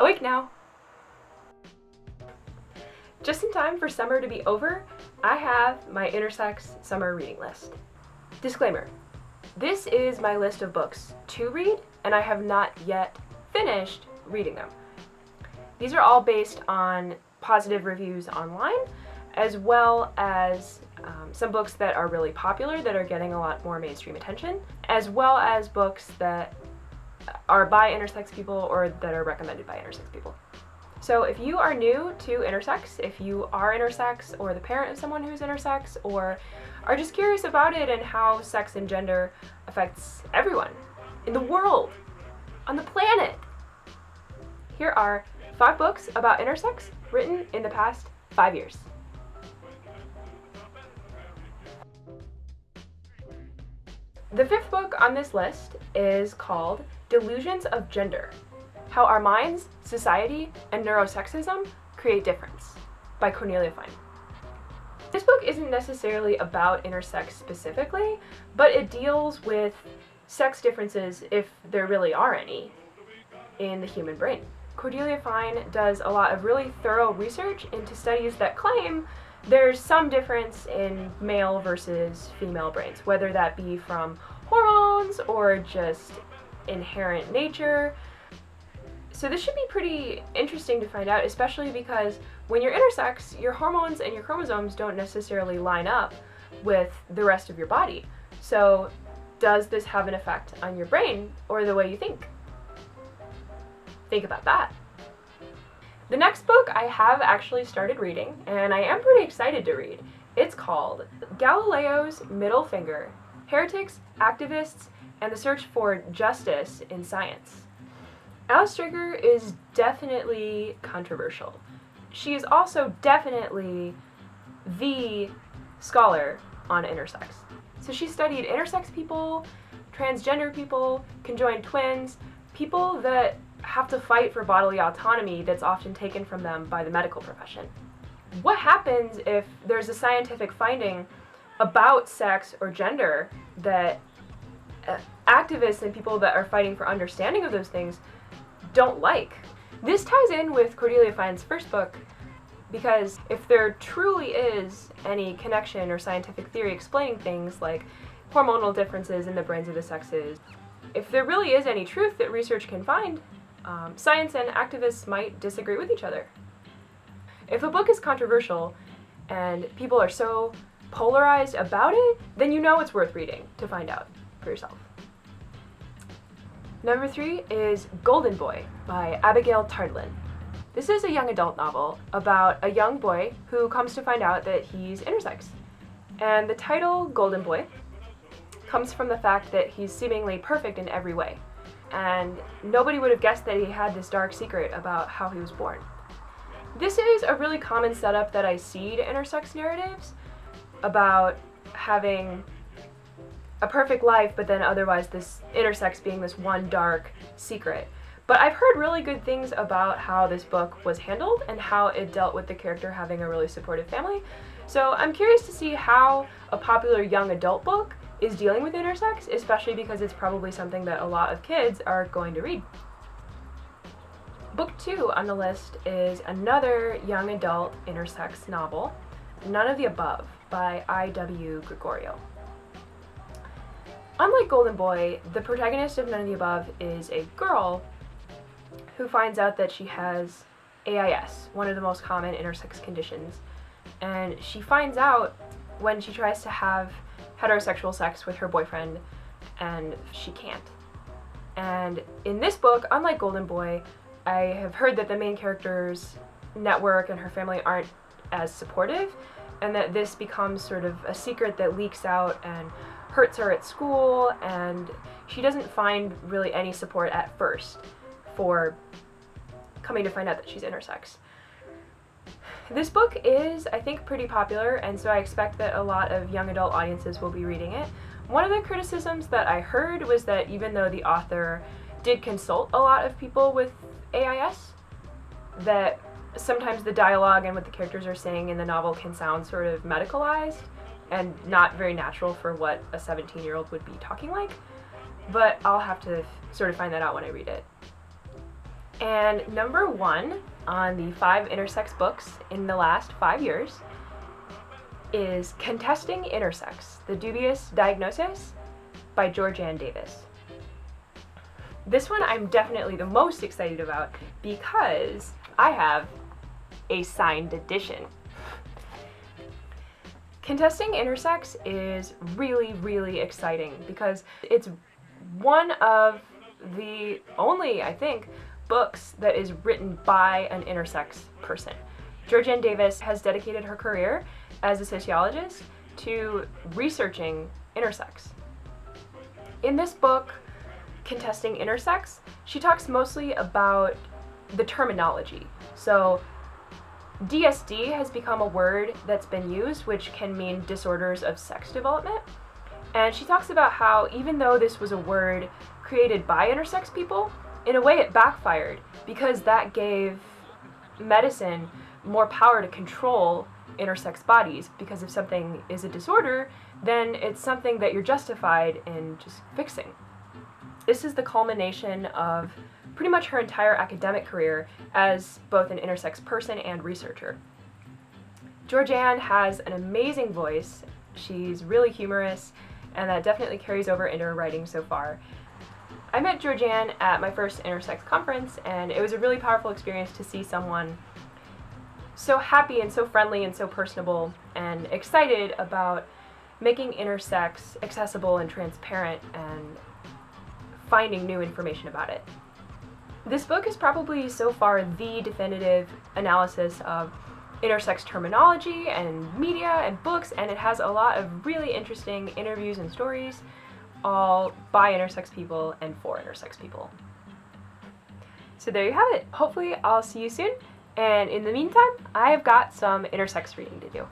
Awake now! Just in time for summer to be over, I have my Intersex summer reading list. Disclaimer, this is my list of books to read, and I have not yet finished reading them. These are all based on positive reviews online, as well as some books that are really popular that are getting a lot more mainstream attention, as well as books that are by intersex people or that are recommended by intersex people. So if you are new to intersex, if you are intersex or the parent of someone who's intersex, or are just curious about it and how sex and gender affects everyone in the world, on the planet, here are 5 books about intersex written in the past 5 years. The 5th book on this list is called Delusions of Gender: How Our Minds, Society, and Neurosexism Create Difference by Cordelia. This book isn't necessarily about intersex specifically, but it deals with sex differences, if there really are any, in the human brain. Cordelia does a lot of really thorough research into studies that claim there's some difference in male versus female brains, whether that be from hormones or just inherent nature. So this should be pretty interesting to find out, especially because when you're intersex, your hormones and your chromosomes don't necessarily line up with the rest of your body. So does this have an effect on your brain or the way you think? Think about that. The next book I have actually started reading, and I am pretty excited to read. It's called Galileo's Middle Finger: Heretics, Activists, and the Search for Justice in Science. Dreger is definitely controversial. She is also definitely the scholar on intersex. So she studied intersex people, transgender people, conjoined twins, people that have to fight for bodily autonomy that's often taken from them by the medical profession. What happens if there's a scientific finding about sex or gender that activists and people that are fighting for understanding of those things don't like? This ties in with Cordelia Fine's first book, because if there truly is any connection or scientific theory explaining things like hormonal differences in the brains of the sexes, if there really is any truth that research can find, science and activists might disagree with each other. If a book is controversial and people are so polarized about it, then you know it's worth reading to find out for yourself. Number 3 is Golden Boy by Abigail Tarttelin. This is a young adult novel about a young boy who comes to find out that he's intersex. And the title, Golden Boy, comes from the fact that he's seemingly perfect in every way. And nobody would have guessed that he had this dark secret about how he was born. This is a really common setup that I see to intersex narratives, about having a perfect life, but then otherwise this intersex being this one dark secret. But I've heard really good things about how this book was handled and how it dealt with the character having a really supportive family. So I'm curious to see how a popular young adult book is dealing with intersex, especially because it's probably something that a lot of kids are going to read. Book 2 on the list is another young adult intersex novel, None of the Above by I.W. Gregorio. Unlike Golden Boy, the protagonist of None of the Above is a girl who finds out that she has AIS, one of the most common intersex conditions, and she finds out when she tries to have heterosexual sex with her boyfriend, and she can't. And in this book, unlike Golden Boy, I have heard that the main character's network and her family aren't as supportive, and that this becomes sort of a secret that leaks out and hurts her at school, and she doesn't find really any support at first for coming to find out that she's intersex. This book is, I think, pretty popular, and so I expect that a lot of young adult audiences will be reading it. One of the criticisms that I heard was that even though the author did consult a lot of people with AIS, that sometimes the dialogue and what the characters are saying in the novel can sound sort of medicalized and not very natural for what a 17-year-old would be talking like. But I'll have to sort of find that out when I read it. And number 1 on the 5 intersex books in the last 5 years is Contesting Intersex, The Dubious Diagnosis by Georgiann Davis. This one I'm definitely the most excited about because I have a signed edition. Contesting Intersex is really, really exciting because it's one of the only, I think, books that is written by an intersex person. Georgiann Davis has dedicated her career as a sociologist to researching intersex. In this book, Contesting Intersex, she talks mostly about the terminology. So DSD has become a word that's been used, which can mean disorders of sex development. And she talks about how even though this was a word created by intersex people, in a way it backfired because that gave medicine more power to control intersex bodies, because if something is a disorder, then it's something that you're justified in just fixing. This is the culmination of pretty much her entire academic career as both an intersex person and researcher. Georgiann has an amazing voice. She's really humorous, and that definitely carries over into her writing so far. I met Georgiann at my first intersex conference, and it was a really powerful experience to see someone so happy and so friendly and so personable and excited about making intersex accessible and transparent and finding new information about it. This book is probably so far the definitive analysis of intersex terminology and media and books, and it has a lot of really interesting interviews and stories, all by intersex people and for intersex people. So there you have it. Hopefully I'll see you soon, and in the meantime, I've got some intersex reading to do.